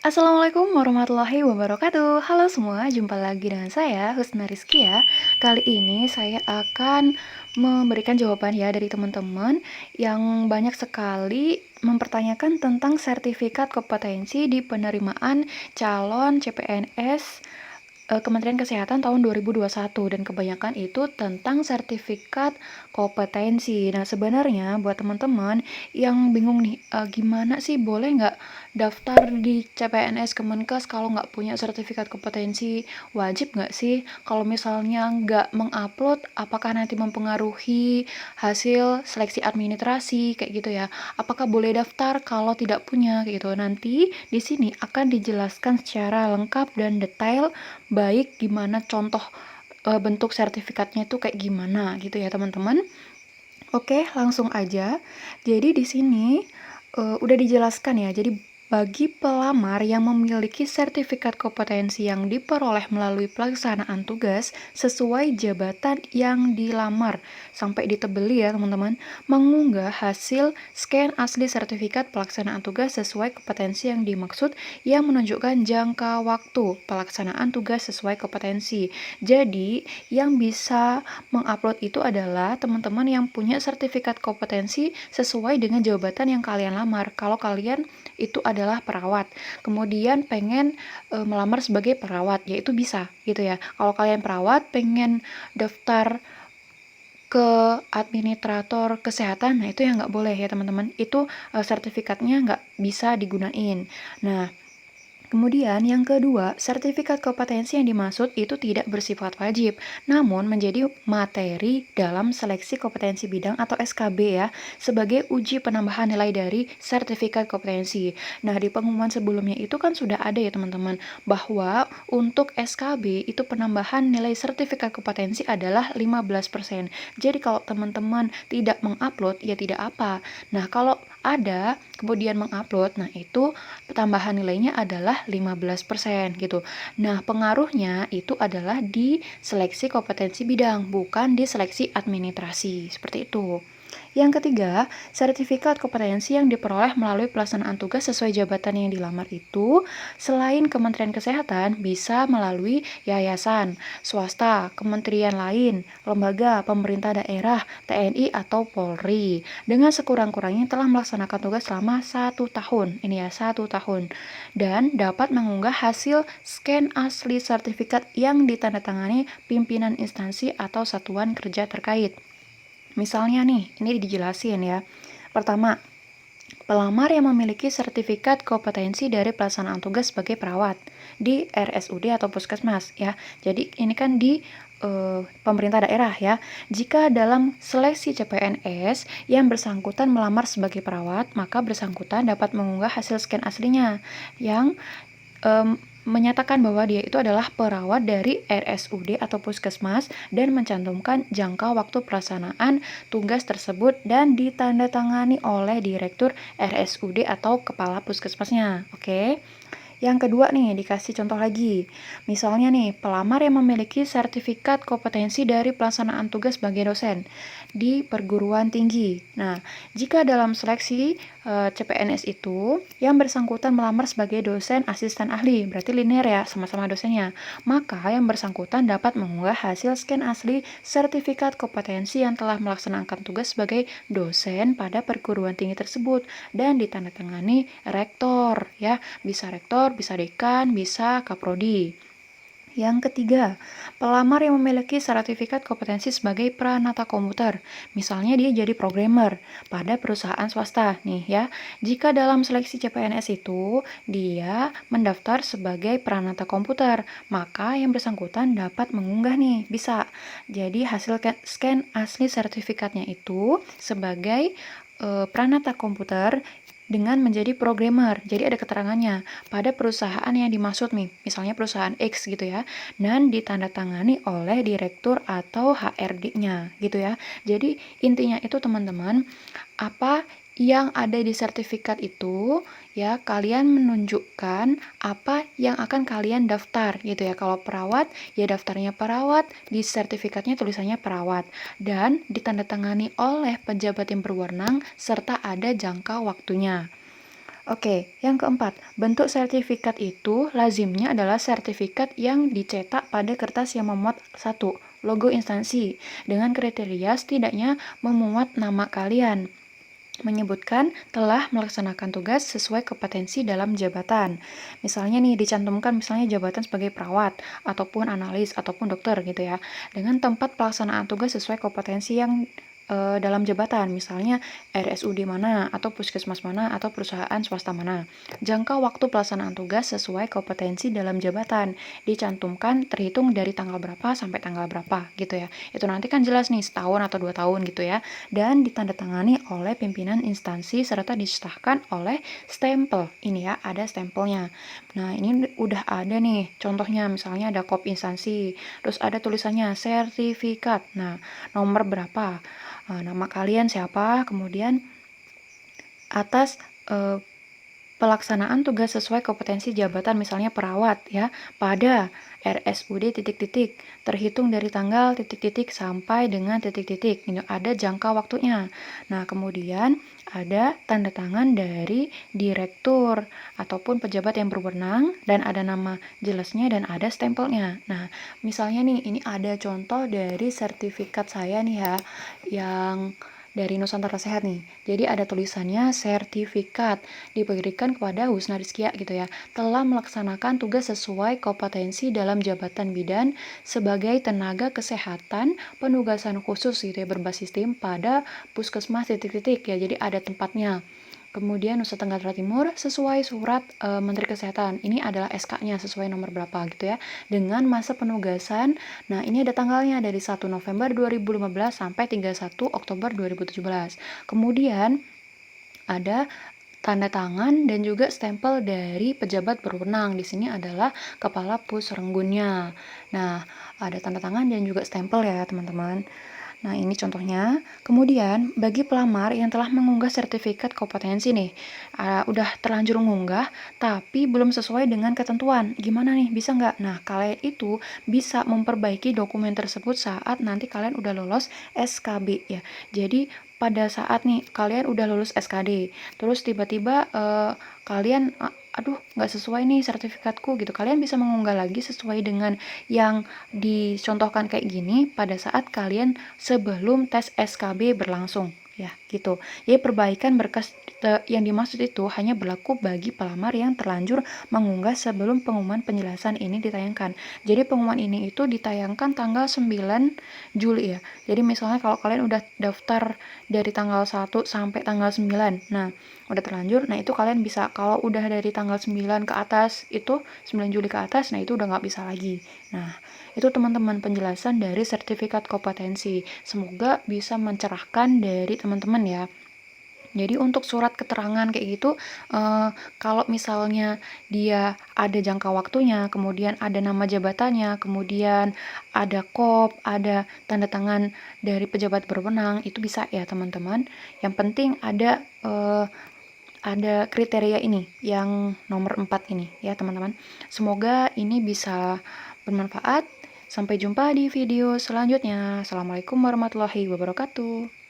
Assalamualaikum warahmatullahi wabarakatuh. Halo semua, jumpa lagi dengan saya Husna Rizkia. Kali ini saya akan memberikan jawaban ya dari teman-teman yang banyak sekali mempertanyakan tentang sertifikat kompetensi di penerimaan calon CPNS Kementerian Kesehatan tahun 2021, dan kebanyakan itu tentang sertifikat kompetensi. Nah, sebenarnya buat teman-teman yang bingung nih, gimana sih, boleh nggak daftar di CPNS Kemenkes kalau nggak punya sertifikat kompetensi? Wajib nggak sih? Kalau misalnya nggak mengupload, apakah nanti mempengaruhi hasil seleksi administrasi kayak gitu ya? Apakah boleh daftar kalau tidak punya gitu? Nanti di sini akan dijelaskan secara lengkap dan detail, baik gimana contoh bentuk sertifikatnya itu kayak gimana gitu ya teman-teman. Oke, langsung aja. Jadi di sini udah dijelaskan ya. Jadi bagi pelamar yang memiliki sertifikat kompetensi yang diperoleh melalui pelaksanaan tugas sesuai jabatan yang dilamar, sampai ditebeli ya teman-teman, mengunggah hasil scan asli sertifikat pelaksanaan tugas sesuai kompetensi yang dimaksud yang menunjukkan jangka waktu pelaksanaan tugas sesuai kompetensi. Jadi yang bisa mengupload itu adalah teman-teman yang punya sertifikat kompetensi sesuai dengan jabatan yang kalian lamar. Kalau kalian itu adalah perawat, kemudian pengen melamar sebagai perawat, ya itu bisa gitu ya. Kalau kalian perawat pengen daftar ke administrator kesehatan, nah itu yang nggak boleh ya teman-teman, itu sertifikatnya nggak bisa digunain. Nah, kemudian yang kedua, sertifikat kompetensi yang dimaksud itu tidak bersifat wajib, namun menjadi materi dalam seleksi kompetensi bidang atau SKB ya, sebagai uji penambahan nilai dari sertifikat kompetensi. Nah, di pengumuman sebelumnya itu kan sudah ada ya teman-teman, bahwa untuk SKB itu penambahan nilai sertifikat kompetensi adalah 15%. Jadi kalau teman-teman tidak mengupload, ya tidak apa. Nah, kalau ada kemudian mengupload, nah itu tambahan nilainya adalah 15% gitu. Nah, pengaruhnya itu adalah di seleksi kompetensi bidang, bukan di seleksi administrasi. Seperti itu. Yang ketiga, sertifikat kompetensi yang diperoleh melalui pelaksanaan tugas sesuai jabatan yang dilamar itu, selain Kementerian Kesehatan, bisa melalui yayasan, swasta, kementerian lain, lembaga, pemerintah daerah, TNI, atau Polri, dengan sekurang-kurangnya telah melaksanakan tugas selama 1 tahun. Ini ya, 1 tahun. Dan dapat mengunggah hasil scan asli sertifikat yang ditandatangani pimpinan instansi atau satuan kerja terkait. Misalnya nih, ini dijelasin ya. Pertama, pelamar yang memiliki sertifikat kompetensi dari pelaksanaan tugas sebagai perawat di RSUD atau puskesmas ya. Jadi ini kan di pemerintah daerah ya. Jika dalam seleksi CPNS yang bersangkutan melamar sebagai perawat, maka bersangkutan dapat mengunggah hasil scan aslinya yang menyatakan bahwa dia itu adalah perawat dari RSUD atau puskesmas dan mencantumkan jangka waktu pelaksanaan tugas tersebut dan ditandatangani oleh direktur RSUD atau kepala puskesmasnya. Oke. Yang kedua nih, dikasih contoh lagi. Misalnya nih, pelamar yang memiliki sertifikat kompetensi dari pelaksanaan tugas sebagai dosen di perguruan tinggi. Nah, jika dalam seleksi CPNS itu yang bersangkutan melamar sebagai dosen asisten ahli, berarti linear ya, sama-sama dosennya, maka yang bersangkutan dapat mengunggah hasil scan asli sertifikat kompetensi yang telah melaksanakan tugas sebagai dosen pada perguruan tinggi tersebut dan ditandatangani rektor ya, bisa rektor, bisa dekan, bisa kaprodi. Yang ketiga, pelamar yang memiliki sertifikat kompetensi sebagai pranata komputer. Misalnya dia jadi programmer pada perusahaan swasta nih ya. Jika dalam seleksi CPNS itu dia mendaftar sebagai pranata komputer, maka yang bersangkutan dapat mengunggah nih, bisa. Jadi hasil scan asli sertifikatnya itu sebagai pranata komputer dengan menjadi programmer. Jadi ada keterangannya pada perusahaan yang dimaksud nih, misalnya perusahaan X gitu ya, dan ditandatangani oleh direktur atau HRD-nya gitu ya. Jadi intinya itu teman-teman, apa yang ada di sertifikat itu ya, kalian menunjukkan apa yang akan kalian daftar gitu ya. Kalau perawat ya daftarnya perawat, di sertifikatnya tulisannya perawat dan ditandatangani oleh pejabat yang berwenang serta ada jangka waktunya. Oke, yang keempat, bentuk sertifikat itu lazimnya adalah sertifikat yang dicetak pada kertas yang memuat satu logo instansi dengan kriteria setidaknya memuat nama kalian, menyebutkan telah melaksanakan tugas sesuai kompetensi dalam jabatan. Misalnya nih dicantumkan misalnya jabatan sebagai perawat ataupun analis ataupun dokter gitu ya. Dengan tempat pelaksanaan tugas sesuai kompetensi yang dalam jabatan, misalnya RSUD mana atau puskesmas mana atau perusahaan swasta mana. Jangka waktu pelaksanaan tugas sesuai kompetensi dalam jabatan dicantumkan terhitung dari tanggal berapa sampai tanggal berapa gitu ya. Itu nanti kan jelas nih setahun atau 2 tahun gitu ya, dan ditandatangani oleh pimpinan instansi serta disahkan oleh stempel. Ini ya, ada stempelnya. Nah, ini udah ada nih contohnya, misalnya ada kop instansi, terus ada tulisannya sertifikat. Nah, nomor berapa, nama kalian siapa, kemudian atas pelaksanaan tugas sesuai kompetensi jabatan misalnya perawat ya pada RSUD titik-titik terhitung dari tanggal titik-titik sampai dengan titik-titik. Ini ada jangka waktunya. Nah, kemudian ada tanda tangan dari direktur ataupun pejabat yang berwenang dan ada nama jelasnya dan ada stempelnya. Nah, misalnya nih ini ada contoh dari sertifikat saya nih ya yang dari Nusantara Sehat nih. Jadi ada tulisannya sertifikat diberikan kepada Husna Rizkia gitu ya, telah melaksanakan tugas sesuai kompetensi dalam jabatan bidan sebagai tenaga kesehatan penugasan khusus gitu ya, berbasis tim pada puskesmas titik-titik ya, jadi ada tempatnya. Kemudian Nusa Tenggara Timur sesuai surat Menteri Kesehatan. Ini adalah SK-nya sesuai nomor berapa gitu ya. Dengan masa penugasan. Nah, ini ada tanggalnya dari 1 November 2015 sampai 31 Oktober 2017. Kemudian ada tanda tangan dan juga stempel dari pejabat berwenang. Di sini adalah kepala pusrenggunnya. Nah, ada tanda tangan dan juga stempel ya, teman-teman. Nah, ini contohnya. Kemudian, bagi pelamar yang telah mengunggah sertifikat kompetensi nih, udah terlanjur mengunggah, tapi belum sesuai dengan ketentuan. Gimana nih, bisa nggak? Nah, kalian itu bisa memperbaiki dokumen tersebut saat nanti kalian udah lolos SKB ya. Jadi, pada saat nih, kalian udah lulus SKD, terus tiba-tiba kalian, aduh nggak sesuai nih sertifikatku gitu. Kalian bisa mengunggah lagi sesuai dengan yang dicontohkan kayak gini pada saat kalian sebelum tes SKB berlangsung ya gitu. Jadi perbaikan berkas yang dimaksud itu hanya berlaku bagi pelamar yang terlanjur mengunggah sebelum pengumuman penjelasan ini ditayangkan. Jadi pengumuman ini itu ditayangkan tanggal 9 Juli ya. Jadi misalnya kalau kalian udah daftar dari tanggal 1 sampai tanggal 9. Nah, udah terlanjur, nah itu kalian bisa, kalau udah dari tanggal 9 ke atas itu 9 Juli ke atas, nah itu udah nggak bisa lagi. Nah, itu teman-teman penjelasan dari sertifikat kompetensi. Semoga bisa mencerahkan dari teman-teman ya. Jadi untuk surat keterangan kayak gitu, kalau misalnya dia ada jangka waktunya, kemudian ada nama jabatannya, kemudian ada kop, ada tanda tangan dari pejabat berwenang, itu bisa ya teman-teman. Yang penting ada kriteria ini, yang nomor 4 ini ya teman-teman. Semoga ini bisa bermanfaat. Sampai jumpa di video selanjutnya. Assalamualaikum warahmatullahi wabarakatuh.